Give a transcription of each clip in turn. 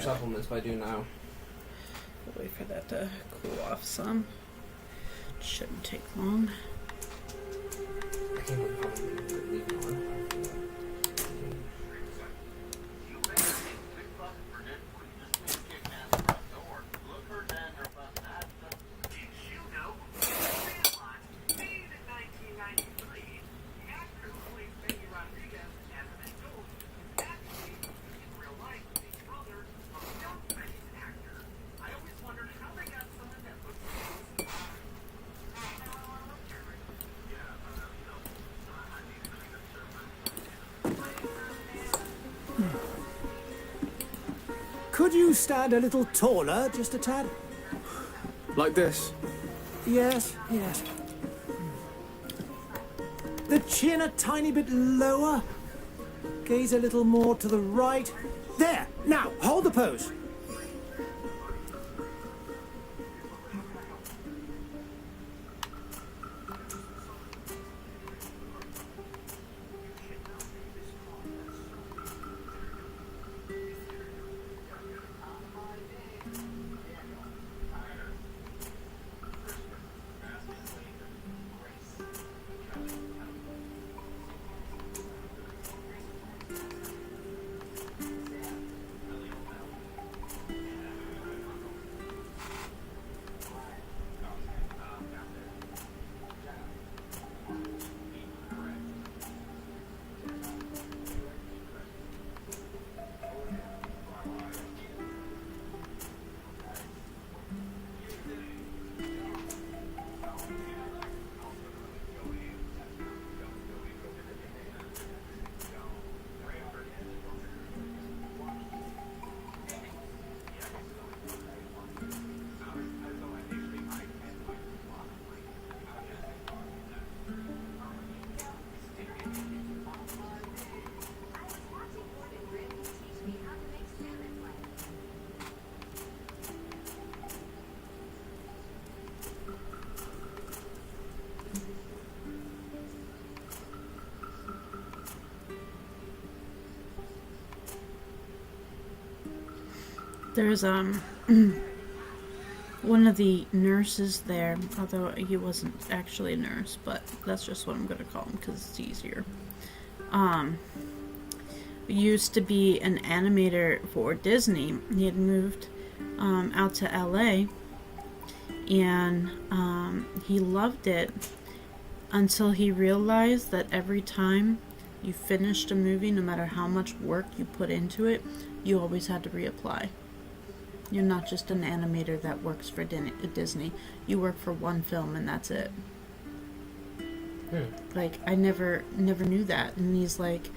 better supplements, but I do now. We'll wait for that to cool off some. Shouldn't take long. I can't believe how many leave it on. Could you stand a little taller, just a tad? Like this? Yes, yes. The chin a tiny bit lower. Gaze a little more to the right. There! Now, hold the pose. There's one of the nurses there, although he wasn't actually a nurse, but that's just what I'm gonna call him because it's easier. Used to be an animator for Disney. He had moved out to LA, and he loved it until he realized that every time you finished a movie, no matter how much work you put into it, you always had to reapply. You're not just an animator that works for Disney. You work for one film and that's it. Like, I never knew that. And he's like,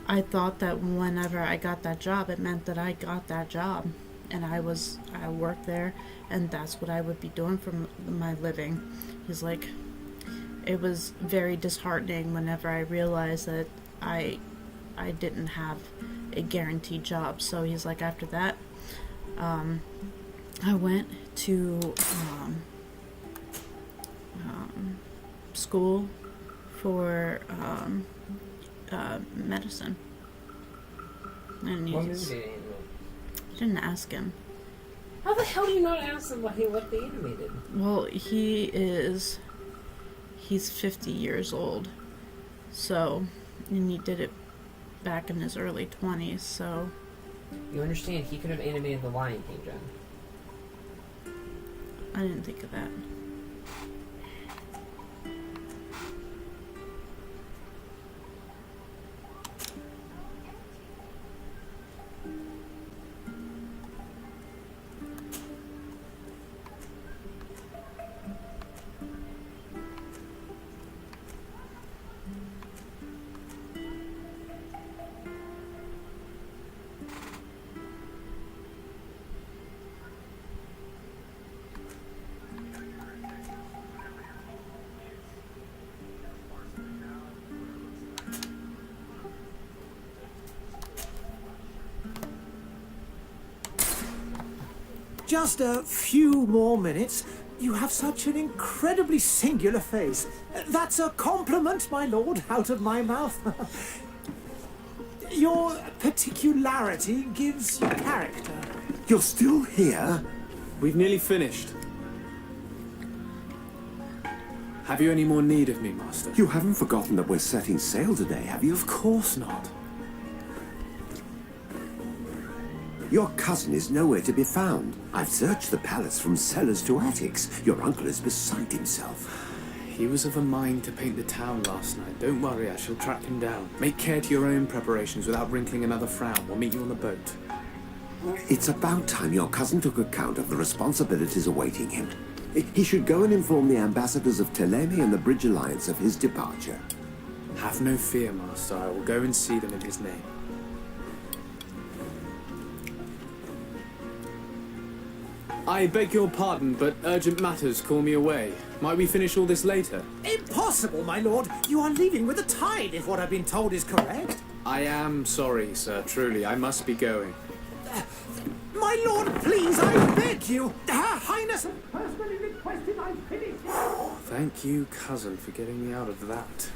I thought that whenever I got that job, it meant that I got that job. And I worked there, and that's what I would be doing for my living. He's like, it was very disheartening whenever I realized that I didn't have a guaranteed job. So he's like, after that, I went to school for medicine. And What movie did he animate? I didn't ask him. How the hell do you not ask him what they animated? Well, he's 50 years old, so, and he did it back in his early 20s, so. You understand, he could have animated The Lion King, Jen. I didn't think of that. Just a few more minutes. You have such an incredibly singular face. That's a compliment, my lord, out of my mouth. Your particularity gives you character. You're still here? We've nearly finished. Have you any more need of me, Master? You haven't forgotten that we're setting sail today, have you? Of course not. Your cousin is nowhere to be found. I've searched the palace from cellars to attics. Your uncle is beside himself. He was of a mind to paint the town last night. Don't worry, I shall track him down. Make care to your own preparations without wrinkling another frown. We'll meet you on the boat. It's about time your cousin took account of the responsibilities awaiting him. He should go and inform the ambassadors of Teleme and the Bridge Alliance of his departure. Have no fear, Master. I will go and see them in his name. I beg your pardon, but urgent matters call me away. Might we finish all this later? Impossible, my lord. You are leaving with the tide, if what I've been told is correct. I am sorry, sir. Truly, I must be going. My lord, please, I beg you. Her Highness personally requested I finish. Thank you, cousin, for getting me out of that.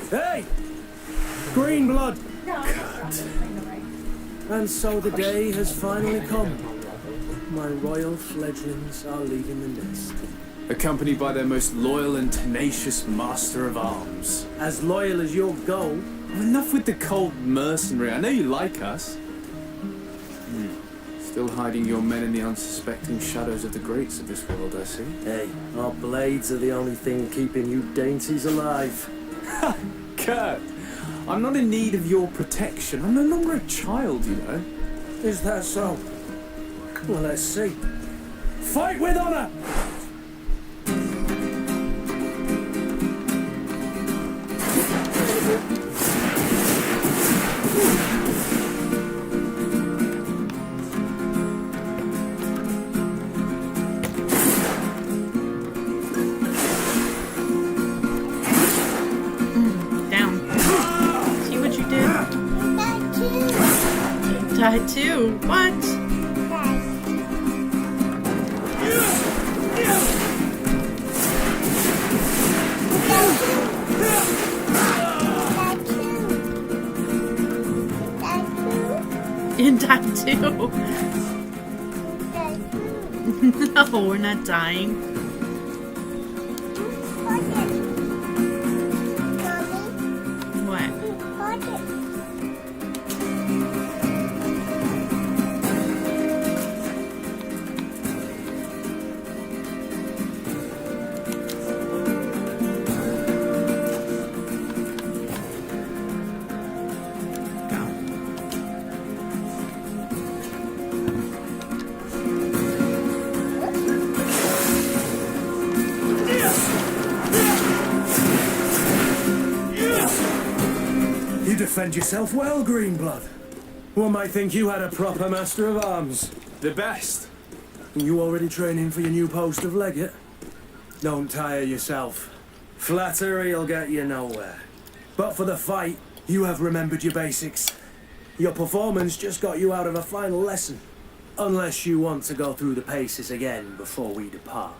Hey! Green blood! And so the day has finally come. My royal fledglings are leaving the nest. Accompanied by their most loyal and tenacious master of arms. As loyal as your gold. Enough with the cold mercenary. I know you like us. Still hiding your men in the unsuspecting shadows of the greats of this world, I see. Hey, our blades are the only thing keeping you dainties alive. Kurt, I'm not in need of your protection. I'm no longer a child, you know. Is that so? Well, let's see. Fight with honor! Died too. What? You died too. No, we're not dying. What? Defend yourself well, Greenblood. One might think you had a proper master of arms. The best. You already training for your new post of legate? Don't tire yourself. Flattery'll get you nowhere. But for the fight, you have remembered your basics. Your performance just got you out of a final lesson. Unless you want to go through the paces again before we depart.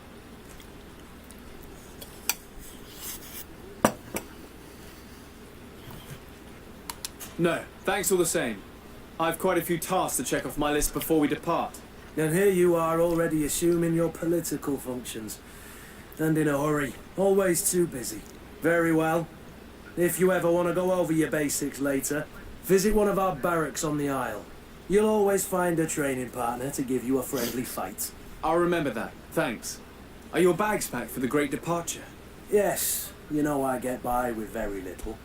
No, thanks all the same. I've quite a few tasks to check off my list before we depart. And here you are already assuming your political functions. And in a hurry. Always too busy. Very well. If you ever want to go over your basics later, visit one of our barracks on the Isle. You'll always find a training partner to give you a friendly fight. I'll remember that. Thanks. Are your bags packed for the great departure? Yes, you know I get by with very little.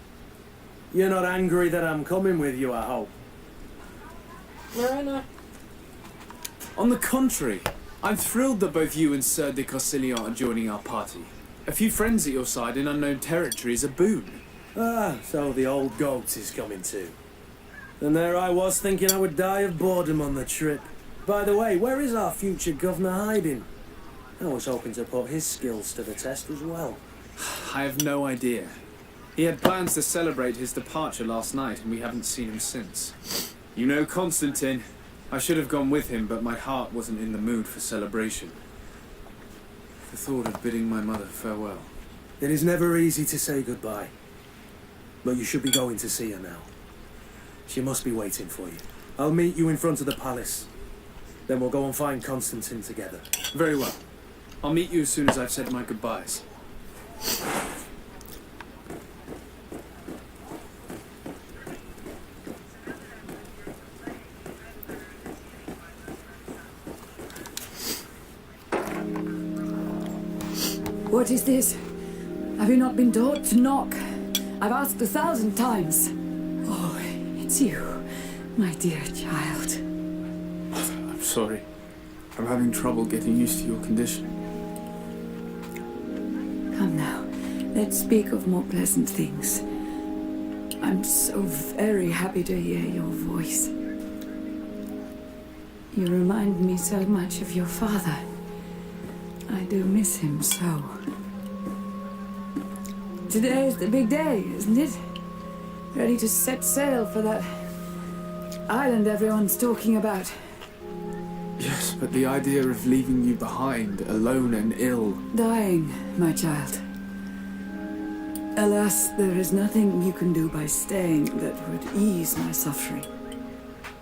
You're not angry that I'm coming with you, I hope. Marina. On the contrary, I'm thrilled that both you and Sir de Corsilion are joining our party. A few friends at your side in unknown territory is a boon. Ah, so the old goat is coming too. And there I was thinking I would die of boredom on the trip. By the way, where is our future governor hiding? I was hoping to put his skills to the test as well. I have no idea. He had plans to celebrate his departure last night, and we haven't seen him since. You know Constantine. I should have gone with him, but my heart wasn't in the mood for celebration. The thought of bidding my mother farewell. It is never easy to say goodbye. But you should be going to see her now. She must be waiting for you. I'll meet you in front of the palace. Then we'll go and find Constantine together. Very well. I'll meet you as soon as I've said my goodbyes. What is this? Have you not been taught to knock? I've asked 1,000 times. Oh, it's you, my dear child. I'm sorry. I'm having trouble getting used to your condition. Come now, let's speak of more pleasant things. I'm so very happy to hear your voice. You remind me so much of your father. I do miss him so. Today is the big day, isn't it? Ready to set sail for that island everyone's talking about. Yes, but the idea of leaving you behind, alone and ill... Dying, my child. Alas, there is nothing you can do by staying that would ease my suffering.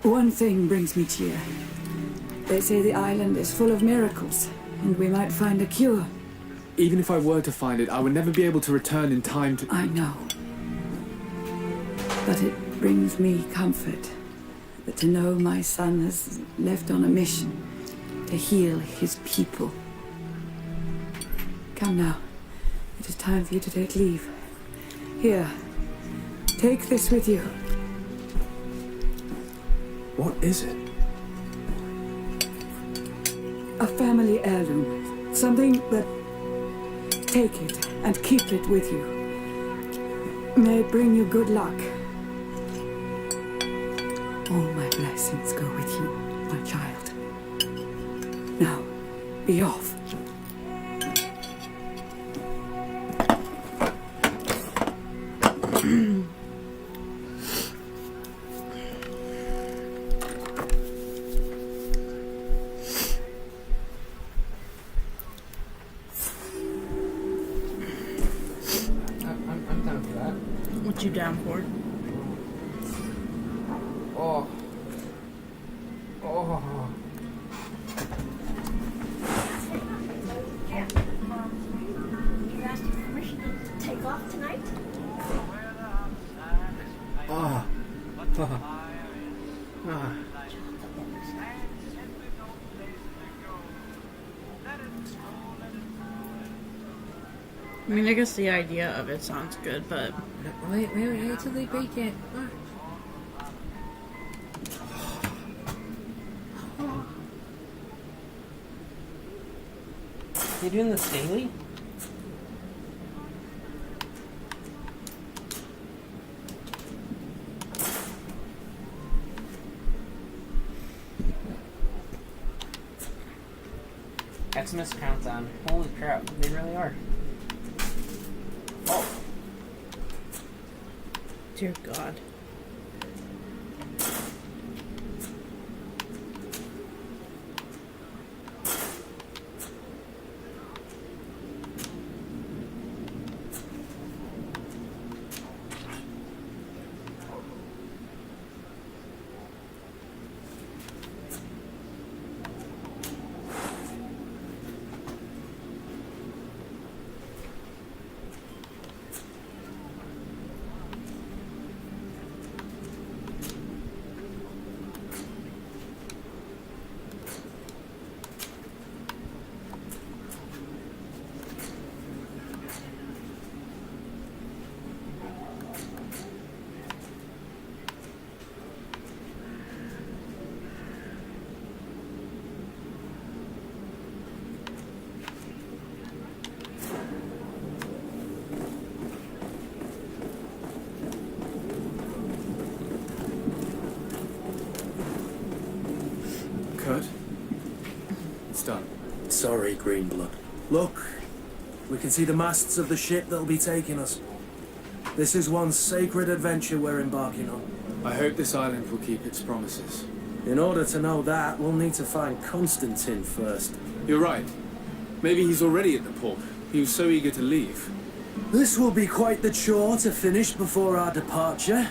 One thing brings me cheer. They say the island is full of miracles, and we might find a cure. Even if I were to find it, I would never be able to return in time to... I know. But it brings me comfort that to know my son has left on a mission to heal his people. Come now. It is time for you to take leave. Here. Take this with you. What is it? A family heirloom. Something that... Take it and keep it with you. May it bring you good luck. All my blessings go with you, my child. Now, be off. I'm down for that. What you down for? Oh. Oh. You asked for permission to take off tonight? Oh. Oh. Oh. I mean, I guess the idea of it sounds good, but... Wait till they bake it. You doing this daily? Xmas countdown. Holy crap, they really are. Oh. Dear God. Kurt, it's done. Sorry, Greenblood. Look, we can see the masts of the ship that'll be taking us. This is one sacred adventure we're embarking on. I hope this island will keep its promises. In order to know that, we'll need to find Constantine first. You're right. Maybe he's already at the port. He was so eager to leave. This will be quite the chore to finish before our departure.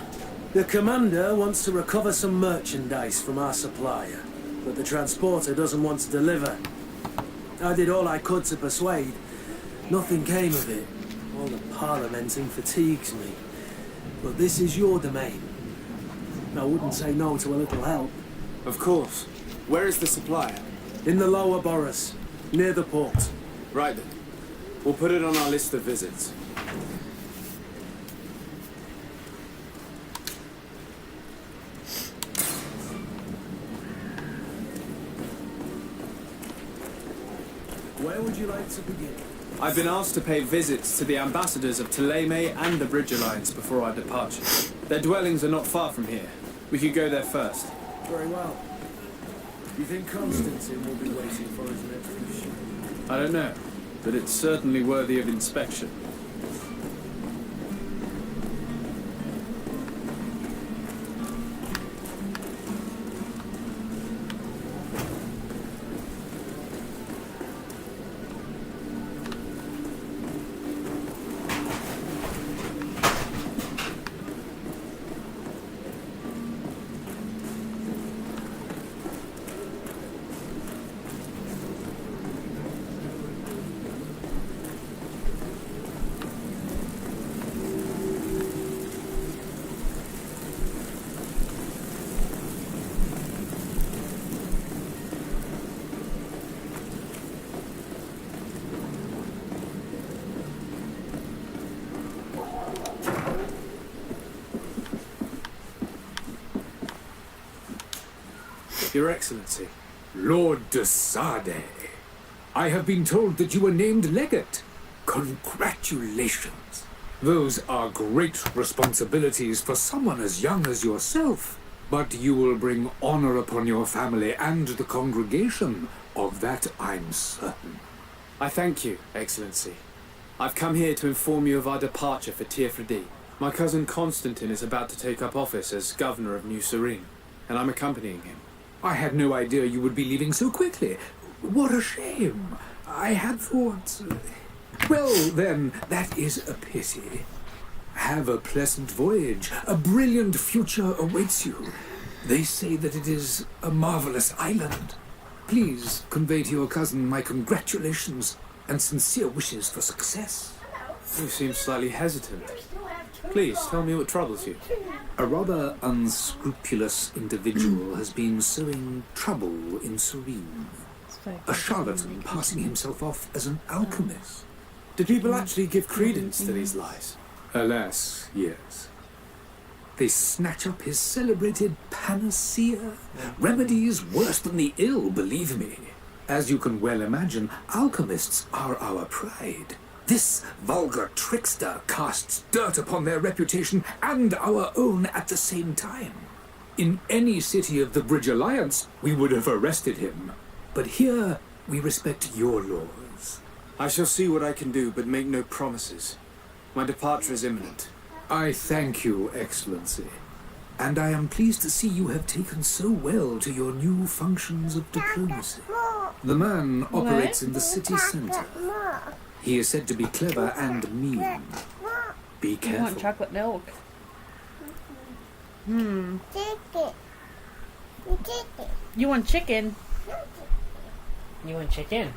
The commander wants to recover some merchandise from our supplier, but the transporter doesn't want to deliver. I did all I could to persuade. Nothing came of it. All the parliamenting fatigues me. But this is your domain. I wouldn't say no to a little help. Of course. Where is the supplier? In the lower boroughs, near the port. Right then. We'll put it on our list of visits. Where would you like to begin? I've been asked to pay visits to the ambassadors of Thélème and the Bridge Alliance before our departure. Their dwellings are not far from here. We could go there first. Very well. You think Constantine will be waiting for us next mission? I don't know, but it's certainly worthy of inspection. Your Excellency. Lord de Sade, I have been told that you were named legate. Congratulations. Those are great responsibilities for someone as young as yourself. But you will bring honor upon your family and the congregation. Of that I'm certain. I thank you, Excellency. I've come here to inform you of our departure for Tiefredi. My cousin Constantine is about to take up office as governor of New Serene, and I'm accompanying him. I had no idea you would be leaving so quickly. What a shame. I had thought... Well, then, that is a pity. Have a pleasant voyage. A brilliant future awaits you. They say that it is a marvelous island. Please convey to your cousin my congratulations and sincere wishes for success. You seem slightly hesitant. Please, tell me what troubles you. A rather unscrupulous individual has been sowing trouble in Serene. A charlatan passing himself off as an alchemist. Did people actually give credence to these lies? Alas, yes. They snatch up his celebrated panacea. Remedies worse than the ill, believe me. As you can well imagine, alchemists are our pride. This vulgar trickster casts dirt upon their reputation and our own at the same time. In any city of the Bridge Alliance, we would have arrested him. But here, we respect your laws. I shall see what I can do, but make no promises. My departure is imminent. I thank you, Excellency. And I am pleased to see you have taken so well to your new functions of diplomacy. The man operates in the city center. He is said to be clever and mean. Be careful. You want chocolate milk? You want chicken? You want chicken?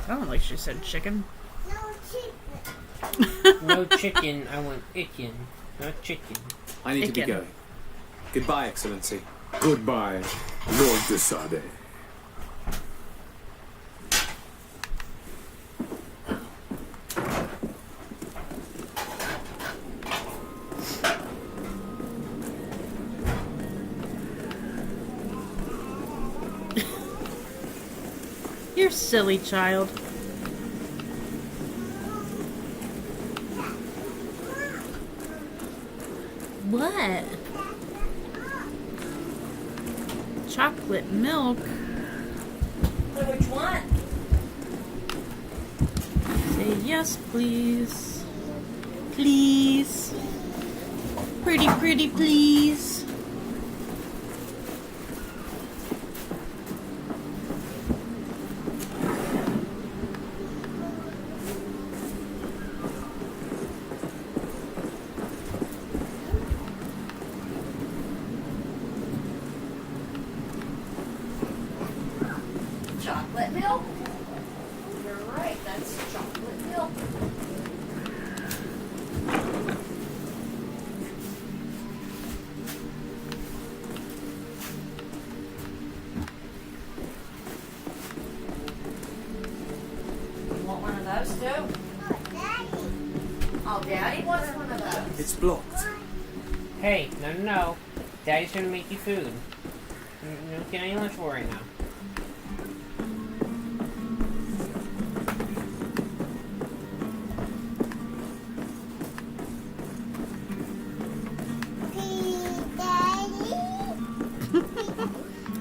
I don't like she said chicken. No chicken, I want chicken. Not chicken. I need to be Chicken. going. Goodbye, Excellency. Goodbye, Lord de Sade. You're silly child. What? chocolate milk. Which one? Say yes, please. Please. Pretty, pretty, please. Chocolate milk? You're right, that's chocolate milk. You want one of those too? Oh, Daddy wants one of those. It's blocked. Hey, no. Daddy's gonna make you food. You don't get any lunch for right now.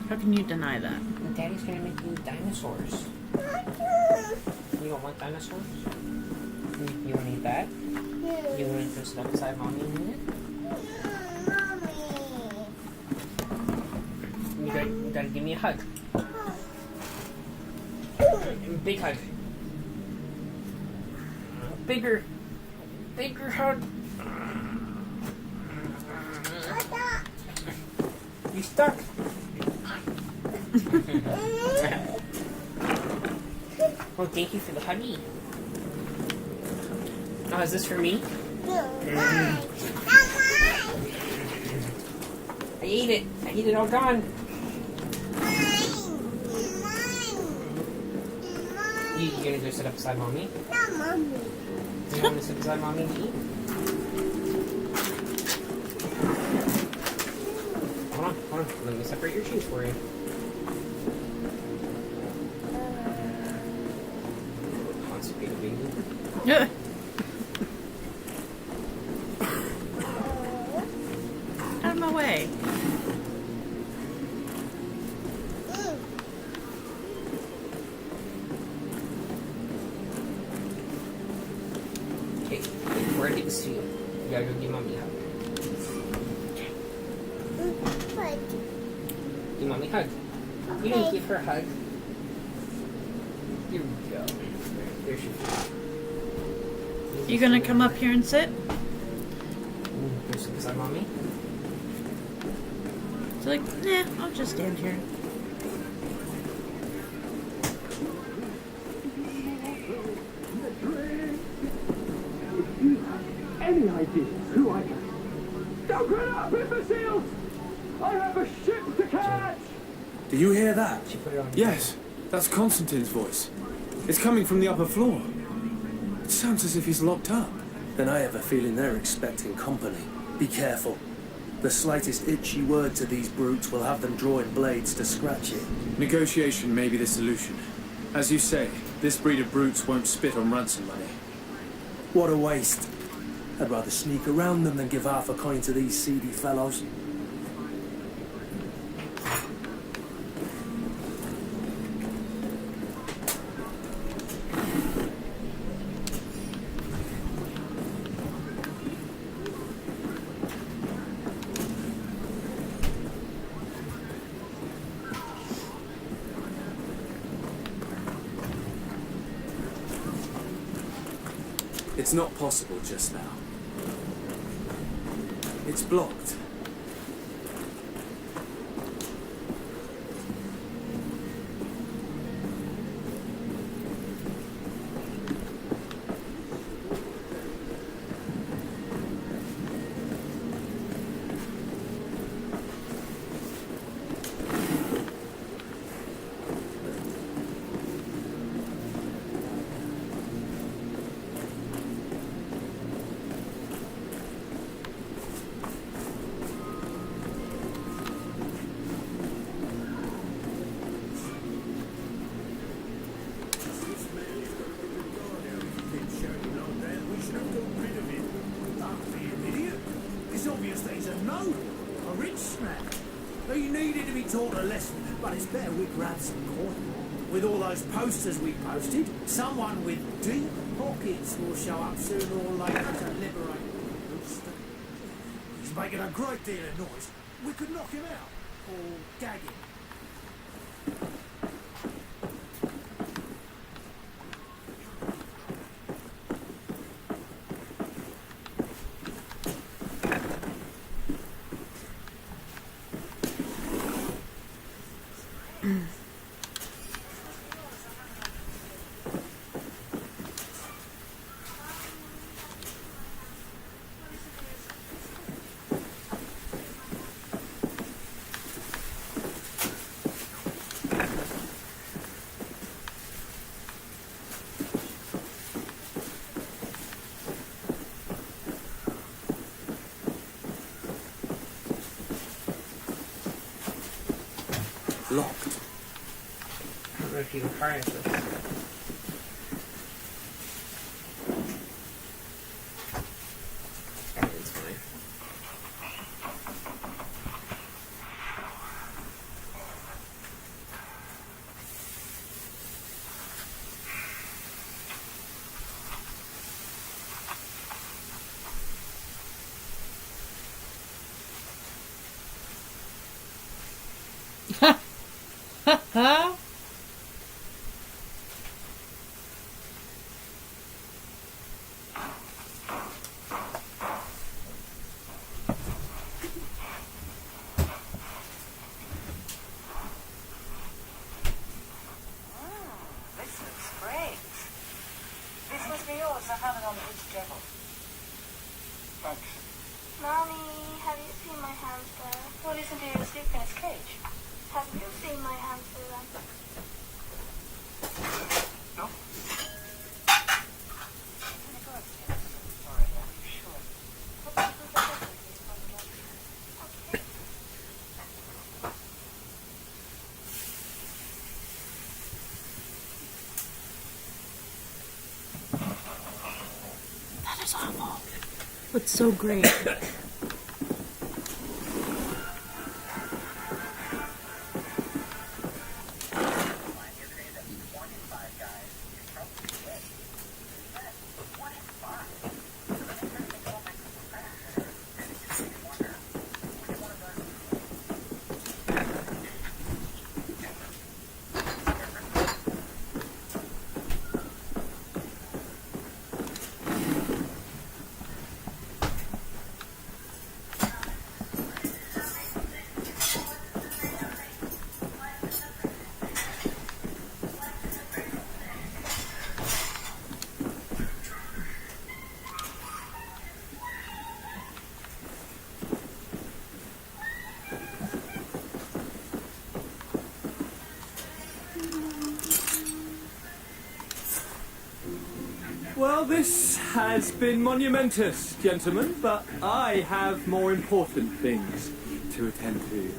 How can you deny that? Daddy's gonna make you dinosaurs. You don't want dinosaurs? You wanna eat that? You wanna just step beside mommy and eat it? You gotta give me a hug. Big hug. Bigger hug. You stuck. Well, thank you for the huggy. Oh, is this for me? I ate it. I ate it all gone. You gonna go sit up beside mommy? Not mommy. You want to sit beside mommy and eat? Hold on. Let me separate your shoes for you. Constipated baby. Yeah. Out of my way. Okay, before I give this to you, you gotta go give mommy a hug. Give mommy a hug. You didn't give her a hug. Here we go. There's your food. You gonna come up here and sit? Go sit beside mommy. It's like, nah, I'll just stand here. Any idea who I am? Don't get up, imbeciles! I have a ship to catch! Do you hear that? She put it on. Yes, that's Constantine's voice. It's coming from the upper floor. It sounds as if he's locked up. Then I have a feeling they're expecting company. Be careful. The slightest itchy word to these brutes will have them drawing blades to scratch it. Negotiation may be the solution. As you say, this breed of brutes won't spit on ransom money. What a waste. I'd rather sneak around them than give half a coin to these seedy fellows. It's not possible just now. It's blocked. He needed to be taught a lesson, but it's better we grab some coin. With all those posters we posted, someone with deep pockets will show up sooner or later to liberate Rooster. He's making a great deal of noise. We could knock him out, or gag him. Locked. I don't know if you can harness this. Everything's fine. Huh? This looks great. This must be yours. I have it on the wood table. Thanks. Mommy, have you seen my hamster? Well, isn't he asleep in his cage? Have you seen my hamster then? No. I'm gonna go upstairs. Sorry, I'm sure. Okay. That is awful. But so great. Well, this has been monumentous, gentlemen, but I have more important things to attend to.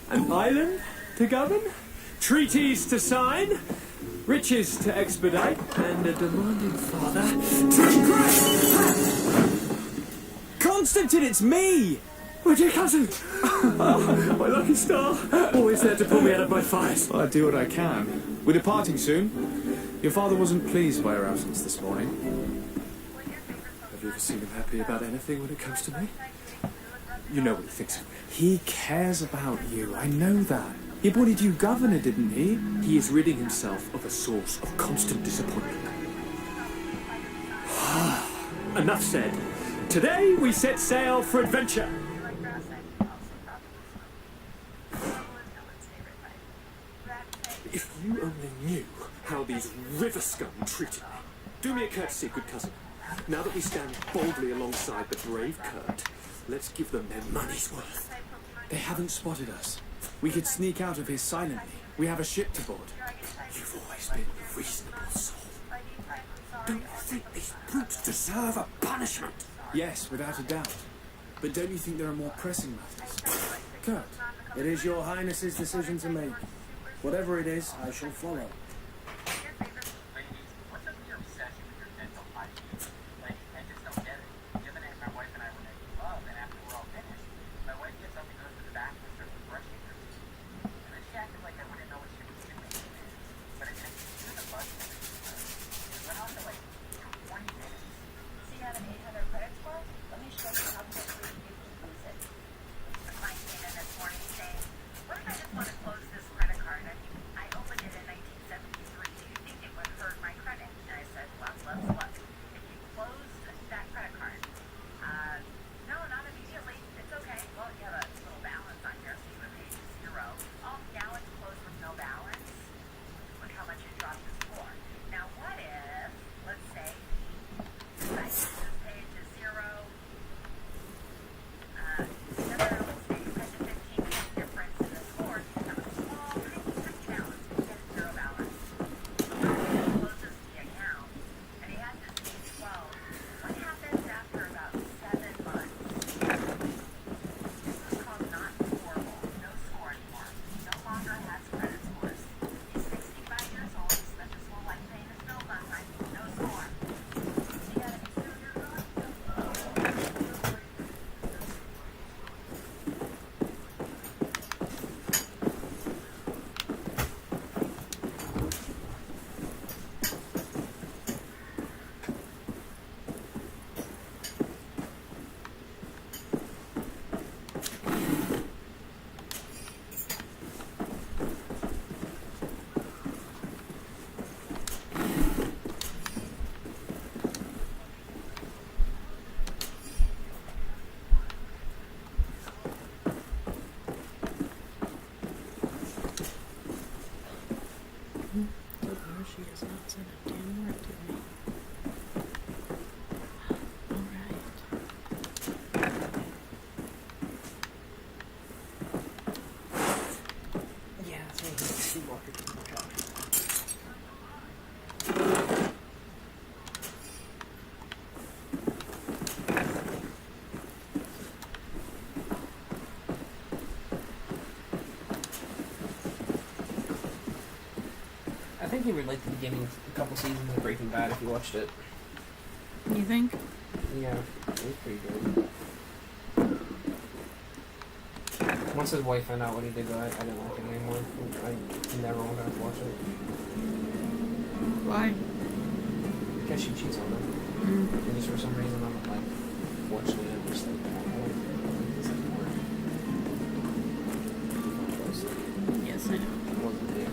An island to govern, treaties to sign, riches to expedite, and a demanding father to impress. Constantine, it's me! My dear cousin! Oh, my lucky star! Always there to pull me out of my fires. Well, I do what I can. We're departing soon. Your father wasn't pleased by our absence this morning. Have you ever seen him happy about anything when it comes to me? You know what he thinks of me. He cares about you, I know that. He appointed you governor, didn't he? He is ridding himself of a source of constant disappointment. Enough said. Today we set sail for adventure. If you only knew how these river scum treated me. Do me a courtesy, good cousin. Now that we stand boldly alongside the brave Kurt, let's give them their money's worth. They haven't spotted us. We could sneak out of here silently. We have a ship to board. You've always been a reasonable soul. Don't you think these brutes deserve a punishment? Yes, without a doubt. But don't you think there are more pressing matters? Kurt, It is your highness's decision to make. Whatever it is, I shall follow. I think you would like the beginning, a couple seasons of Breaking Bad if you watched it. You think? Yeah, it was pretty good. Once his wife found out what he did, I didn't like it anymore. I never wanted to watch it. Why? Because she cheats on him. And just for some reason, I'm like, watching it, I'm just like, I don't like this anymore. Yes, I know. It wasn't the end.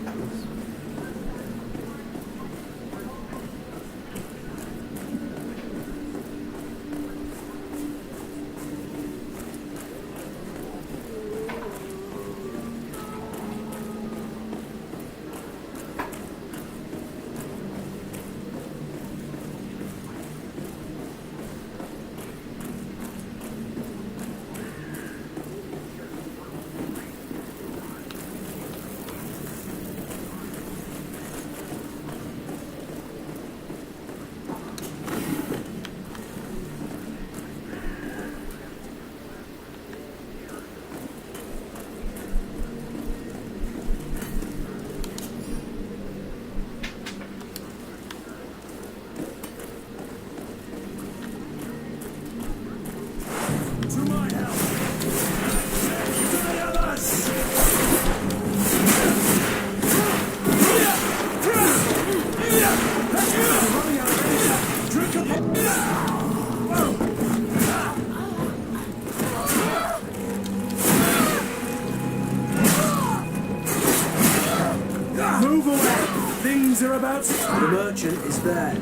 Move away! Things are about to... The merchant is there.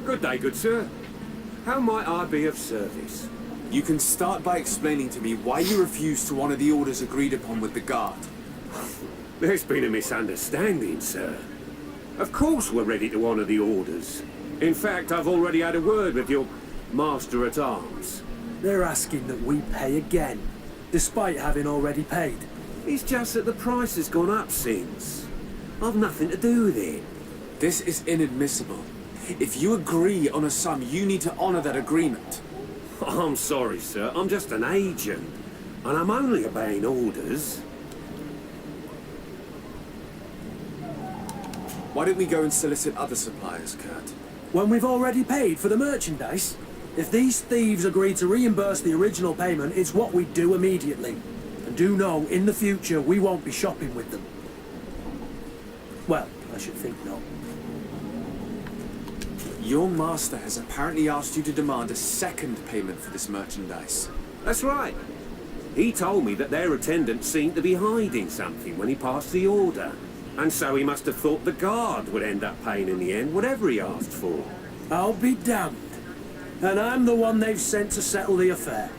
Good day, good sir. How might I be of service? You can start by explaining to me why you refuse to honor the orders agreed upon with the guard. There's been a misunderstanding, sir. Of course we're ready to honor the orders. In fact, I've already had a word with your master-at-arms. They're asking that we pay again, despite having already paid. It's just that the price has gone up since. I've nothing to do with it. This is inadmissible. If you agree on a sum, you need to honor that agreement. I'm sorry, sir. I'm just an agent. And I'm only obeying orders. Why don't we go and solicit other suppliers, Kurt? When we've already paid for the merchandise? If these thieves agree to reimburse the original payment, it's what we do immediately. And do know, in the future, we won't be shopping with them. Well, I should think not. Your master has apparently asked you to demand a second payment for this merchandise. That's right. He told me that their attendant seemed to be hiding something when he passed the order. And so he must have thought the guard would end up paying in the end, whatever he asked for. I'll be damned. And I'm the one they've sent to settle the affair.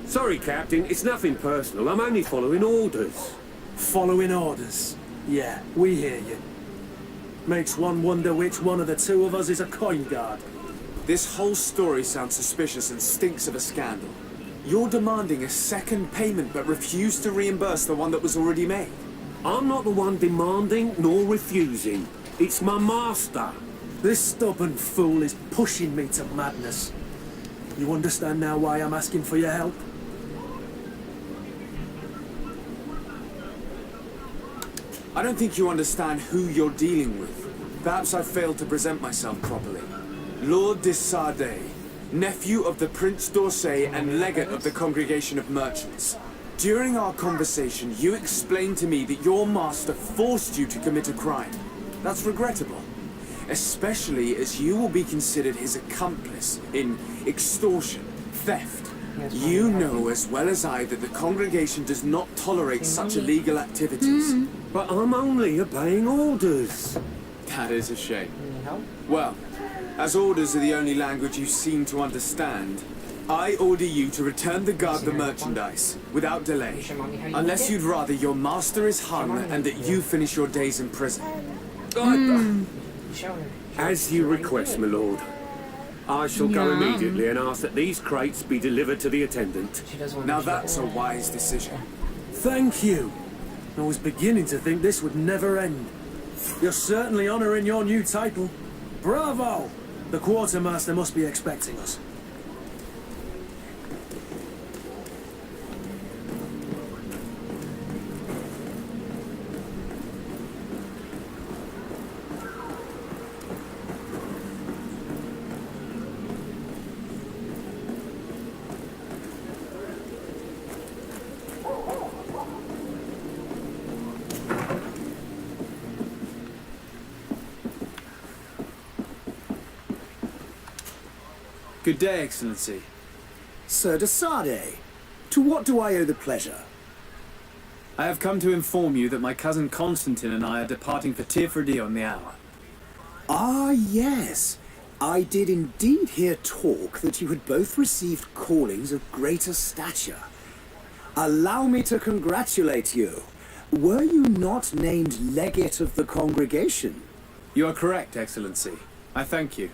Sorry, Captain, it's nothing personal. I'm only following orders. Following orders? Yeah, we hear you. Makes one wonder which one of the two of us is a coin guard. This whole story sounds suspicious and stinks of a scandal. You're demanding a second payment but refuse to reimburse the one that was already made. I'm not the one demanding nor refusing. It's my master. This stubborn fool is pushing me to madness. You understand now why I'm asking for your help? I don't think you understand who you're dealing with. Perhaps I failed to present myself properly. Lord de Sade, nephew of the Prince d'Orsay and legate of the Congregation of Merchants. During our conversation, you explained to me that your master forced you to commit a crime. That's regrettable, especially as you will be considered his accomplice in extortion, theft. You know as well as I that the congregation does not tolerate such illegal activities. But I'm only obeying orders. That is a shame. Need help? Well, as orders are the only language you seem to understand, I order you to return the guard the merchandise, without delay. Unless you'd rather your master is hung and that you finish your days in prison. As you request, my lord. I shall go Yum. immediately and ask that these crates be delivered to the attendant. Now that's a wise decision. Thank you. I was beginning to think this would never end. You're certainly honouring your new title. Bravo! The quartermaster must be expecting us. Good day, Excellency. Sir de Sade, to what do I owe the pleasure? I have come to inform you that my cousin Constantine and I are departing for Radeon on the hour. Ah, yes. I did indeed hear talk that you had both received callings of greater stature. Allow me to congratulate you. Were you not named legate of the congregation? You are correct, Excellency. I thank you.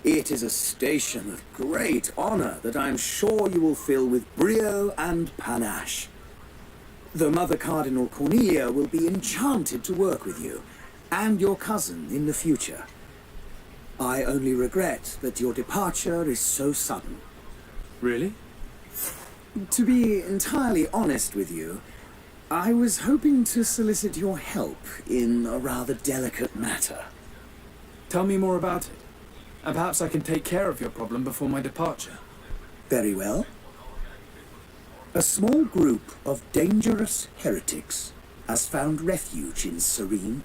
It is a station of great honor that I am sure you will fill with brio and panache. The Mother Cardinal Cornelia will be enchanted to work with you, and your cousin in the future. I only regret that your departure is so sudden. Really? To be entirely honest with you, I was hoping to solicit your help in a rather delicate matter. Tell me more about it. And perhaps I can take care of your problem before my departure. Very well. A small group of dangerous heretics has found refuge in Serene.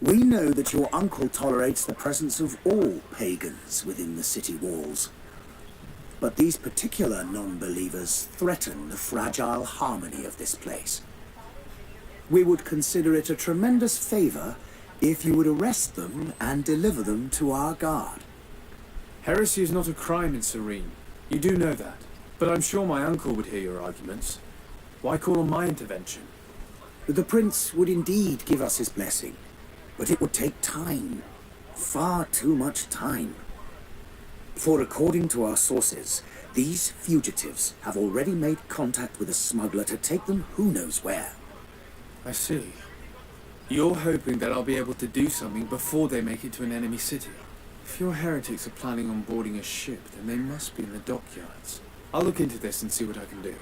We know that your uncle tolerates the presence of all pagans within the city walls. But these particular non-believers threaten the fragile harmony of this place. We would consider it a tremendous favor if you would arrest them and deliver them to our guard. Heresy is not a crime in Serene. You do know that. But I'm sure my uncle would hear your arguments. Why call on my intervention? The prince would indeed give us his blessing, but it would take time. Far too much time. For according to our sources, these fugitives have already made contact with a smuggler to take them who knows where. I see. You're hoping that I'll be able to do something before they make it to an enemy city. If your heretics are planning on boarding a ship, then they must be in the dockyards. I'll look into this and see what I can do.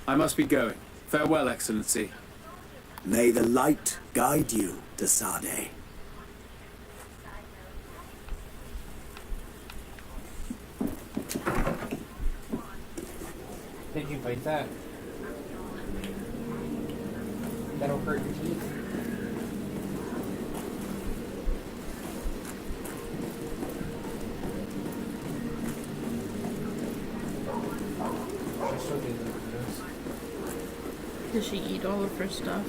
I must be going. Farewell, Excellency. May the light guide you, de Sade. Did you bite that? That'll hurt your teeth. I still do this. Did she eat all of her stuff?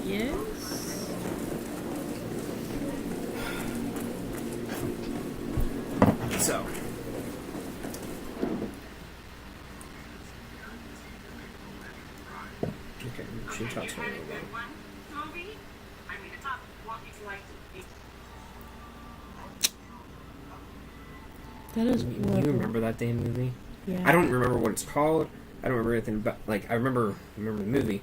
Yes. So. Okay, she talks about it. That is You horrible. remember that damn movie? Yeah. I don't remember what it's called. I don't remember anything about. Like, I remember the movie.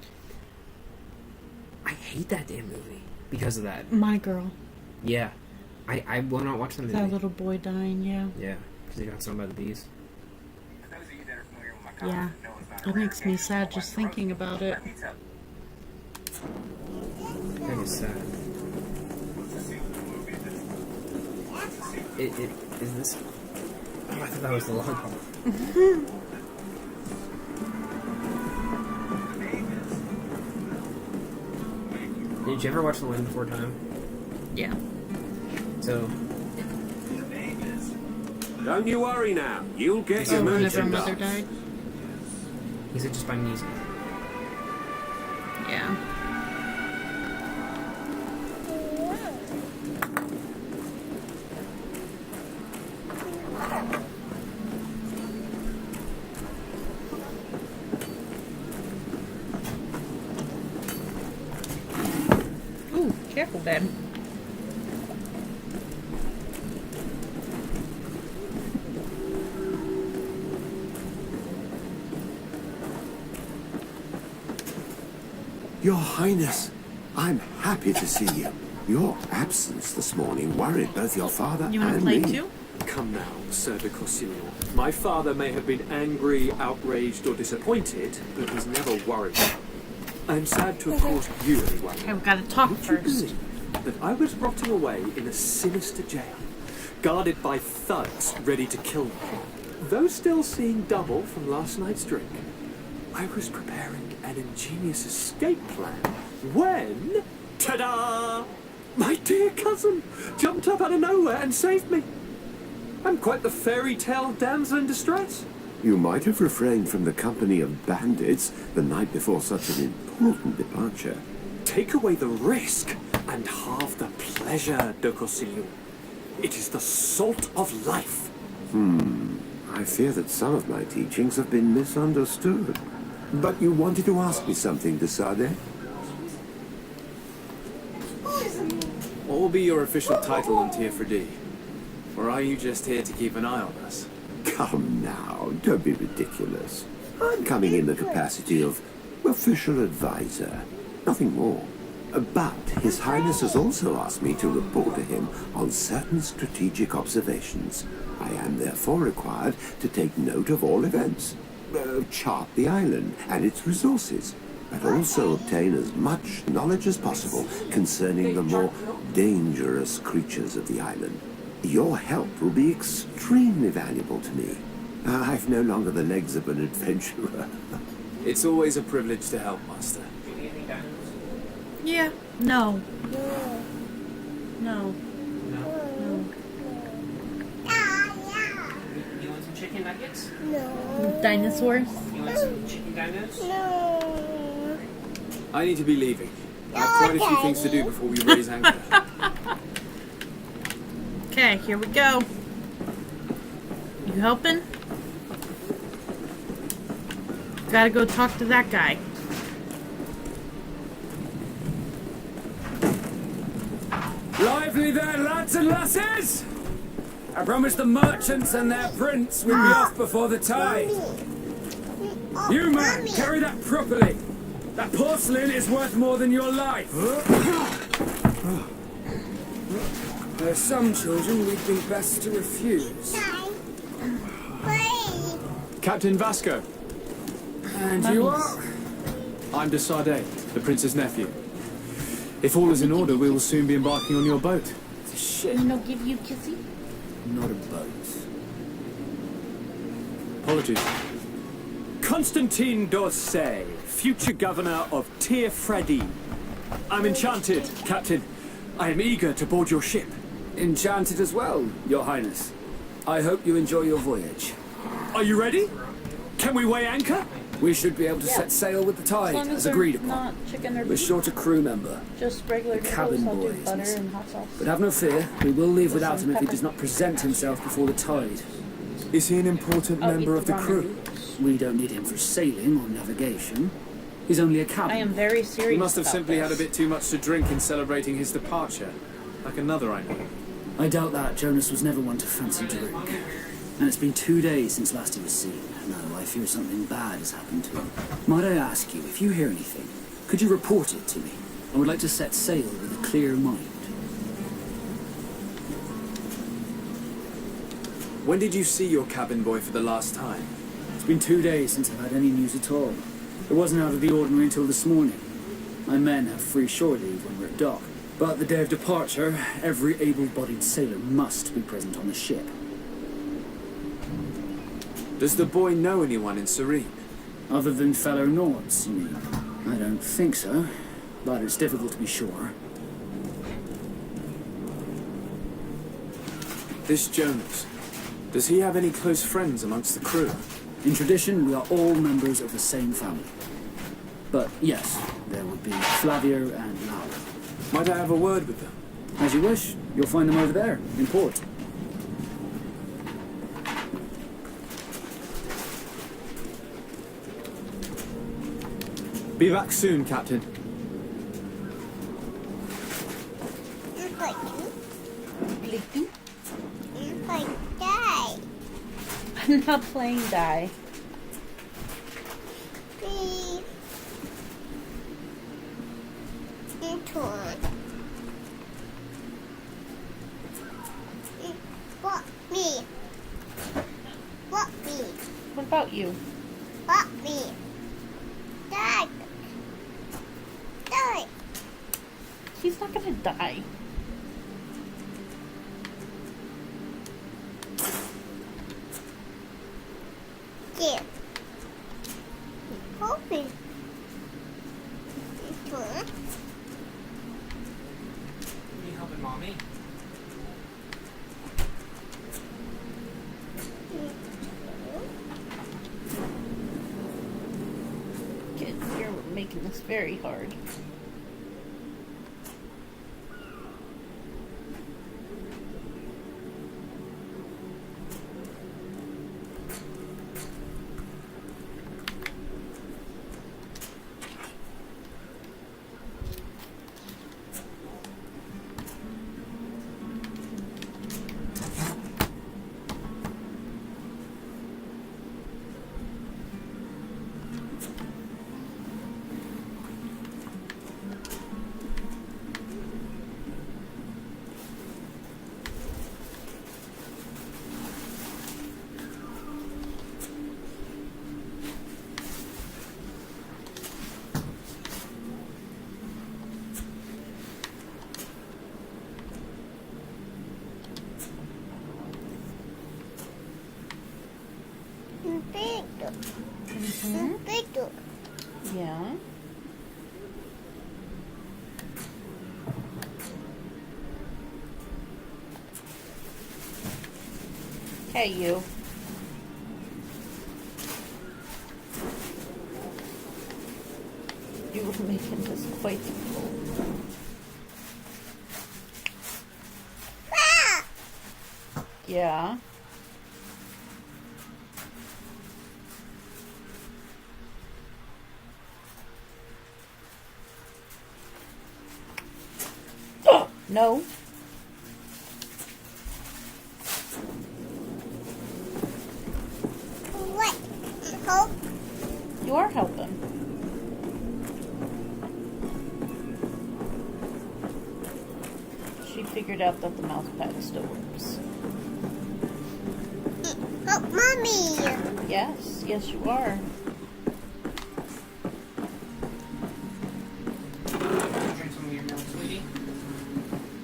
I hate that damn movie because of that. My Girl. Yeah, I will not watch the movie. That little boy dying, yeah. Yeah, because he got stung by the bees. Yeah. It makes me sad just thinking about it. That is sad. It is this. Oh, I thought that was the long haul. Did you ever watch The Land Before Time? Yeah. So. Don't you worry now. You'll get your Oh, whenever merchandise. Mother died? Is it just by music? Yeah. Ooh, careful, babe. Your Highness, I'm happy to see you. Your absence this morning worried both your father You want to and play me. too? Come now, Sir de Corsillon. My father may have been angry, outraged, or disappointed, but he's never worried. I am sad to have caused you any worry. Okay, we've got to talk Would you first. believe that I was rotting away in a sinister jail, guarded by thugs ready to kill me? Though still seeing double from last night's drink, I was preparing an ingenious escape plan when, ta-da! My dear cousin jumped up out of nowhere and saved me. I'm quite the fairy tale damsel in distress. You might have refrained from the company of bandits the night before such an important departure. Take away the risk and halve the pleasure, de Corsillon. It is the salt of life. I fear that some of my teachings have been misunderstood. But you wanted to ask me something, de Sade? What will be your official title on Tier 4D? Or are you just here to keep an eye on us? Come now, don't be ridiculous. I'm coming in the capacity of official advisor, nothing more. But His Highness has also asked me to report to him on certain strategic observations. I am therefore required to take note of all events, chart the island and its resources, but also obtain as much knowledge as possible concerning the more dangerous creatures of the island. Your help will be extremely valuable to me. I've no longer the legs of an adventurer. It's always a privilege to help, Master. Yeah. No. No. You want some chicken nuggets? Dinosaurs? You want some chicken dinos? I need to be leaving. I have quite a few things to do before we raise anchor. Okay, here we go. You helping? Gotta go talk to that guy. Lively there, lads and lasses! I promised the merchants and their prince we'd be off before the tide. You, man, carry that properly. That porcelain is worth more than your life. There are some children we'd think best to refuse. Captain Vasco, And you are? I'm de Sade, the prince's nephew. If all is in order, we will soon be embarking on your boat. It's a ship, No, give you kissy. not a boat. Apologies. Constantine d'Orsay, future governor of Tier 4D. I'm enchanted, Captain. I am eager to board your ship. Enchanted as well, Your Highness. I hope you enjoy your voyage. Are you ready? Can we weigh anchor? We should be able to set sail with the tide, as agreed upon. Not chicken or We're short a crew member, just regular the cabin noodles, boys, butter miss. and hot sauce. but have no fear, we will leave without him if he pepper. does not present himself before the tide. Is he an important member of the crew? We don't need him for sailing or navigation. He's only a cabin. I am very serious. He must have about simply this. had a bit too much to drink in celebrating his departure. Like another I know. I doubt that. Jonas was never one to fancy drink. And it's been 2 days since last he was seen. Now I fear something bad has happened to him. Might I ask you, if you hear anything, could you report it to me? I would like to set sail with a clear mind. When did you see your cabin boy for the last time? It's been 2 days since I've had any news at all. It wasn't out of the ordinary until this morning. My men have free shore leave when we're at dock. But the day of departure, every able-bodied sailor must be present on the ship. Does the boy know anyone in Serene? Other than fellow Nords, you mean? I don't think so, but it's difficult to be sure. This Jonas, does he have any close friends amongst the crew? In tradition, we are all members of the same family. But yes, there would be Flavia and Laura. Might I have a word with them? As you wish. You'll find them over there, in port. Be back soon, Captain. I'm not playing die. Please. What me? What me? What about you? What me? Dad. Die. He's not gonna die. Here. Open. You helping mommy? You're making this very hard. Yeah. Hey, you. You were making this quite difficult. Yeah. No. What? Help? You are helping. She figured out that the mouse pad still works. Help, Mommy. Yes, yes you are. Drink some of your milk, sweetie.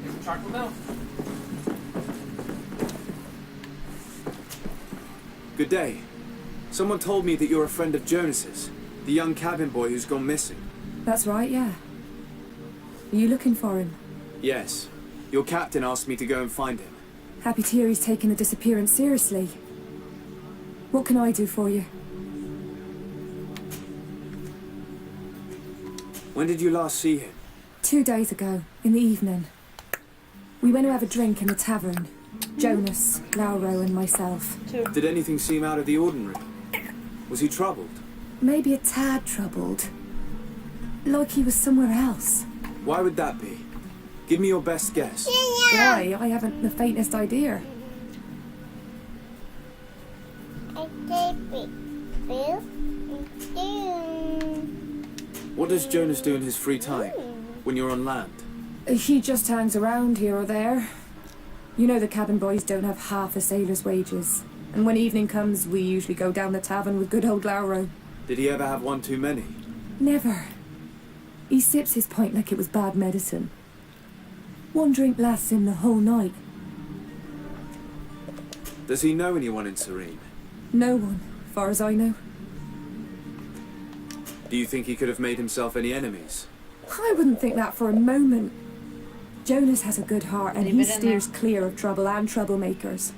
Get some chocolate milk. Good day. Someone told me that you're a friend of Jonas's, the young cabin boy who's gone missing. That's right, yeah. Are you looking for him? Yes. Your captain asked me to go and find him. Happy to hear he's taken the disappearance seriously. What can I do for you? When did you last see him? 2 days ago, in the evening. We went to have a drink in the tavern. Jonas, Lauro and myself. Did anything seem out of the ordinary? Was he troubled? Maybe a tad troubled. Like he was somewhere else. Why would that be? Give me your best guess. Why? I haven't the faintest idea. What does Jonas do in his free time, when you're on land? He just hangs around here or there. You know the cabin boys don't have half a sailor's wages. And when evening comes, we usually go down the tavern with good old Lauro. Did he ever have one too many? Never. He sips his pint like it was bad medicine. One drink lasts him the whole night. Does he know anyone in Serene? No one, far as I know. Do you think he could have made himself any enemies? I wouldn't think that for a moment. Jonas has a good heart and he steers clear of trouble and troublemakers.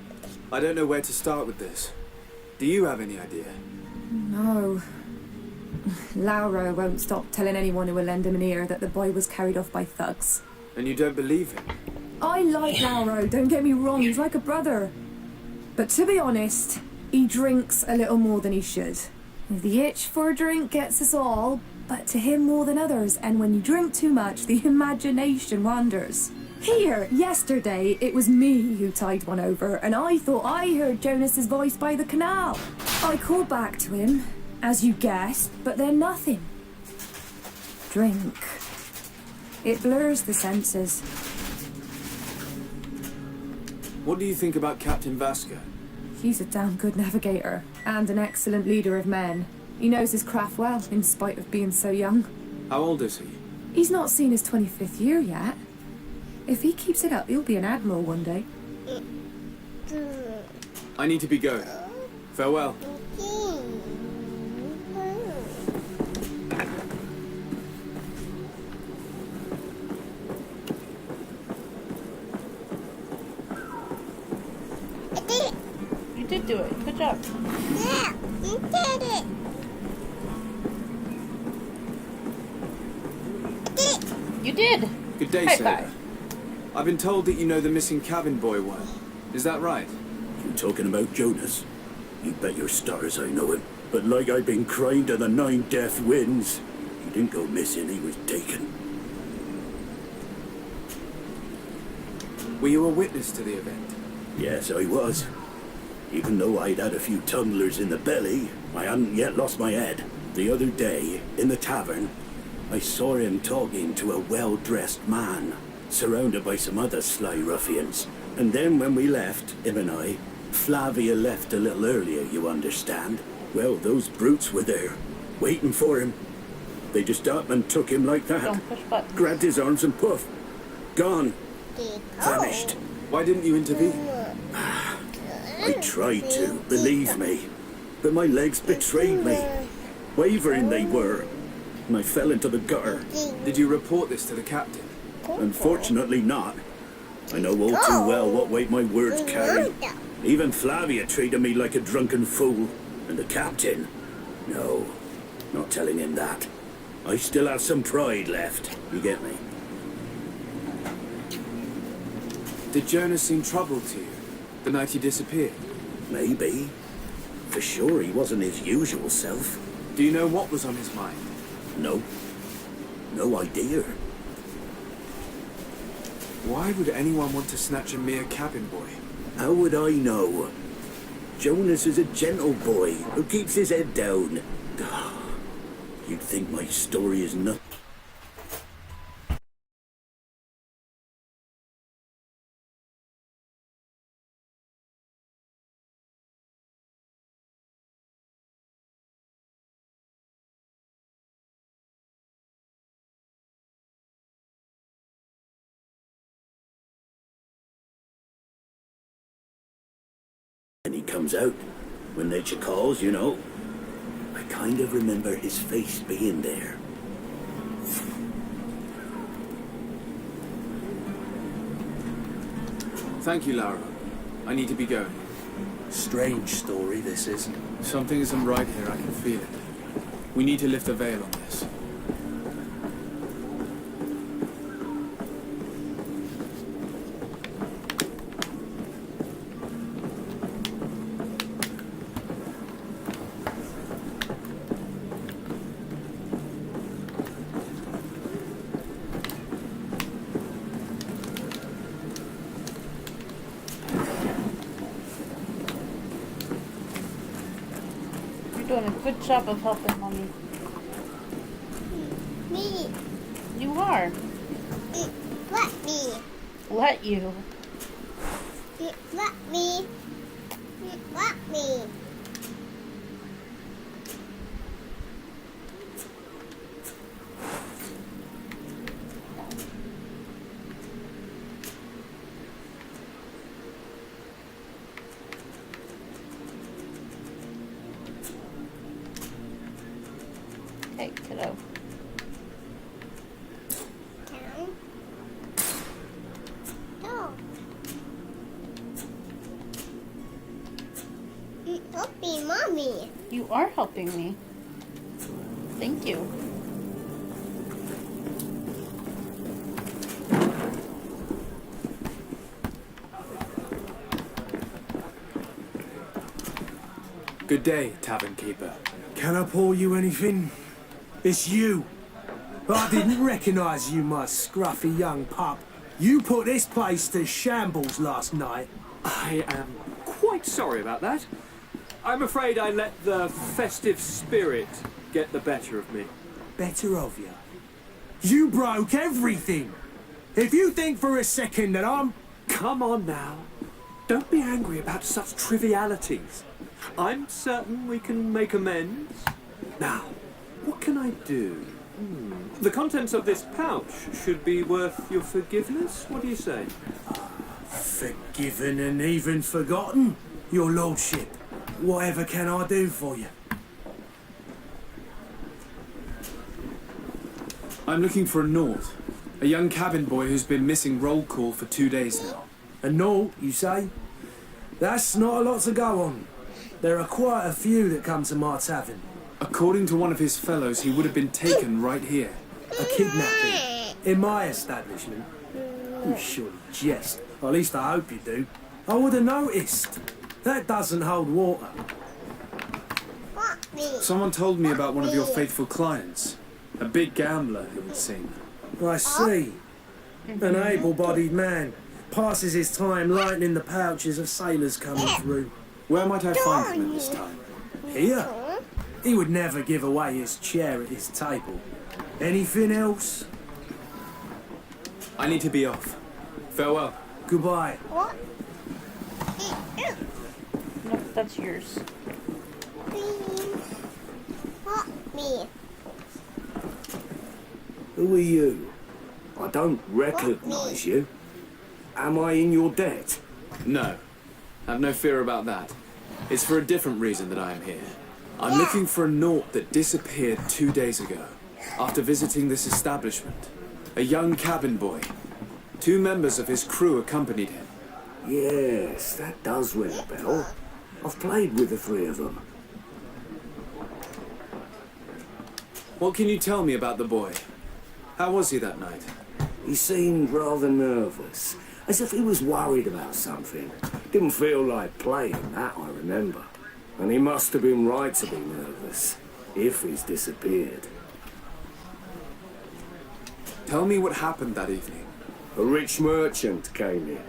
I don't know where to start with this. Do you have any idea? No. Lauro won't stop telling anyone who will lend him an ear that the boy was carried off by thugs. And you don't believe him? I like Lauro, don't get me wrong, he's like a brother. But to be honest, he drinks a little more than he should. The itch for a drink gets us all, but to him more than others, and when you drink too much, the imagination wanders. Here, yesterday, it was me who tied one over, and I thought I heard Jonas's voice by the canal. I called back to him, as you guessed, but then nothing. Drink. It blurs the senses. What do you think about Captain Vasco? He's a damn good navigator, and an excellent leader of men. He knows his craft well, in spite of being so young. How old is he? He's not seen his 25th year yet. If he keeps it up, he'll be an admiral one day. I need to be going. Farewell. You did do it. Good job. Yeah, you did it. You did. Good day, High sailor. five. I've been told that you know the missing cabin boy well. Is that right? You talking about Jonas? You bet your stars I know him. But like I've been crying to the 9 death winds, he didn't go missing, he was taken. Were you a witness to the event? Yes, I was. Even though I'd had a few tumblers in the belly, I hadn't yet lost my head. The other day, in the tavern, I saw him talking to a well-dressed man, surrounded by some other sly ruffians. And then when we left, him and I, Flavia left a little earlier, you understand. Well, those brutes were there, waiting for him. They just up and took him like that. Don't push buttons. Grabbed his arms and poof. Gone. Vanished. Why didn't you intervene? I tried to, believe me. But my legs betrayed me. Wavering they were. And I fell into the gutter. Did you report this to the captain? Unfortunately not. I know all too well what weight my words carry. Even Flavia treated me like a drunken fool. And the captain? No, not telling him that. I still have some pride left. You get me? Did Jonas seem troubled to you the night he disappeared? Maybe. For sure he wasn't his usual self. Do you know what was on his mind? No. No idea. Why would anyone want to snatch a mere cabin boy? How would I know? Jonas is a gentle boy who keeps his head down. You'd think my story is nothing. And he comes out. When nature calls, you know. I kind of remember his face being there. Thank you, Laura. I need to be going. Strange story, this is. Something isn't right here, I can feel it. We need to lift the veil on this. Doing a good job of helping mommy. Me. You are. Let me. Let you. Let me. Let me. Hey, kiddo. No. Help me, Mommy. You are helping me. Thank you. Good day, tavern keeper. Can I pour you anything? It's you. I didn't recognize you, my scruffy young pup. You put this place to shambles last night. I am quite sorry about that. I'm afraid I let the festive spirit get the better of me. Better of you. You broke everything. If you think for a second that I'm... Come on now. Don't be angry about such trivialities. I'm certain we can make amends. Now, what can I do? The contents of this pouch should be worth your forgiveness. What do you say? Forgiven and even forgotten, your lordship. Whatever can I do for you? I'm looking for a Nord, a young cabin boy who's been missing roll call for 2 days now. A Nord, you say? That's not a lot to go on. There are quite a few that come to my tavern. According to one of his fellows, he would have been taken right here. A kidnapping? In my establishment? You surely jest. Or at least I hope you do. I would have noticed. That doesn't hold water. Someone told me about one of your faithful clients. A big gambler, it would seem. I see. An able-bodied man. Passes his time lightening the pouches of sailors coming through. Where might I find him at this time? Here? He would never give away his chair at his table. Anything else? I need to be off. Farewell. Goodbye. What? No, that's yours. Who are you? I don't recognize you. Am I in your debt? No. Have no fear about that. It's for a different reason that I am here. I'm looking for a Nort that disappeared 2 days ago, after visiting this establishment. A young cabin boy. 2 members of his crew accompanied him. Yes, that does ring a bell. I've played with the 3 of them. What can you tell me about the boy? How was he that night? He seemed rather nervous, as if he was worried about something. Didn't feel like playing, that I remember. And he must have been right to be nervous, if he's disappeared. Tell me what happened that evening. A rich merchant came in,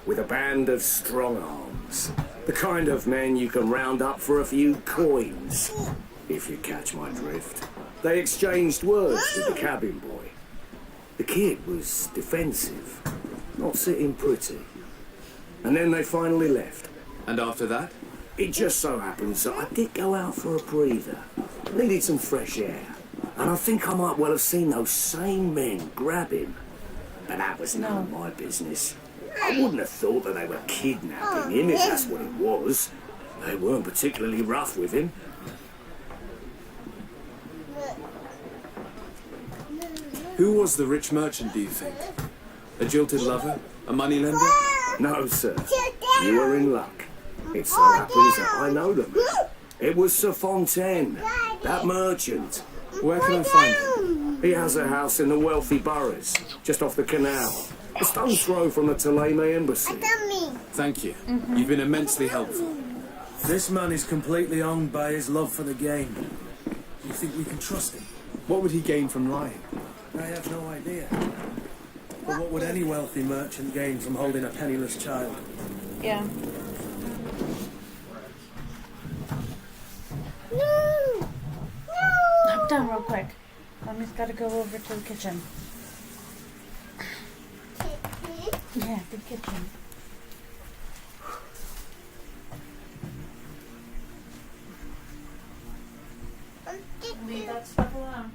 with a band of strong arms. The kind of men you can round up for a few coins, if you catch my drift. They exchanged words with the cabin boy. The kid was defensive, not sitting pretty. And then they finally left. And after that? It just so happens that I did go out for a breather. Needed some fresh air. And I think I might well have seen those same men grab him. But that was none of my business. I wouldn't have thought that they were kidnapping him, if that's what it was. They weren't particularly rough with him. Who was the rich merchant, do you think? A jilted lover? A moneylender? No, sir. You are in luck. It so happens that I know them. It was Sir Fontaine, that merchant. Where can I find him? He has a house in the wealthy boroughs, just off the canal. A stone's throw from the Theleme embassy. Thank you. You've been immensely helpful. This man is completely owned by his love for the game. Do you think we can trust him? What would he gain from lying? I have no idea. But what would any wealthy merchant gain from holding a penniless child? Yeah. Hop down real quick. Mommy's got to go over to the kitchen. Yeah, the kitchen. Leave that stuff alone.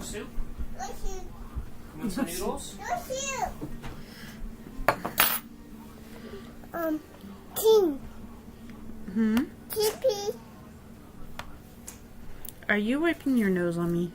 soup? Want some noodles? King. Are you wiping your nose on me?